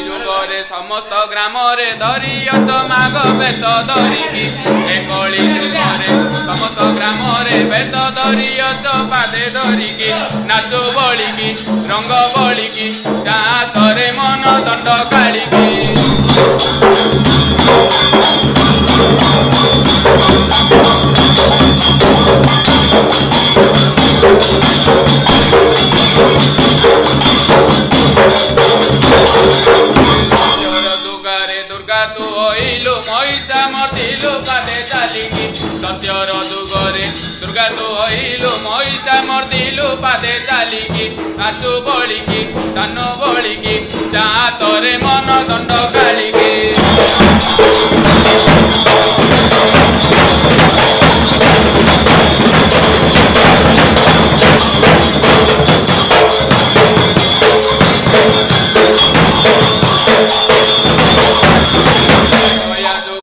जुगरे समस्त ग्राम रे धरियच माघ बेत धरिकी कली जुगरे समस्त ग्राम रे बेत धरियच पादे धरिकी नाचो बलिकी रंग बलिकी जातरे मन दंड कालिकी दुर्गा तू होइलु महिषा मर्दिलु पादे चालिकी सत्यर दुगरे दुर्गा तू होइलु महिषा मर्दिलु पादे चालिकी नाचु बलिकी दान बलिकी जातरे मन दंड कालिकी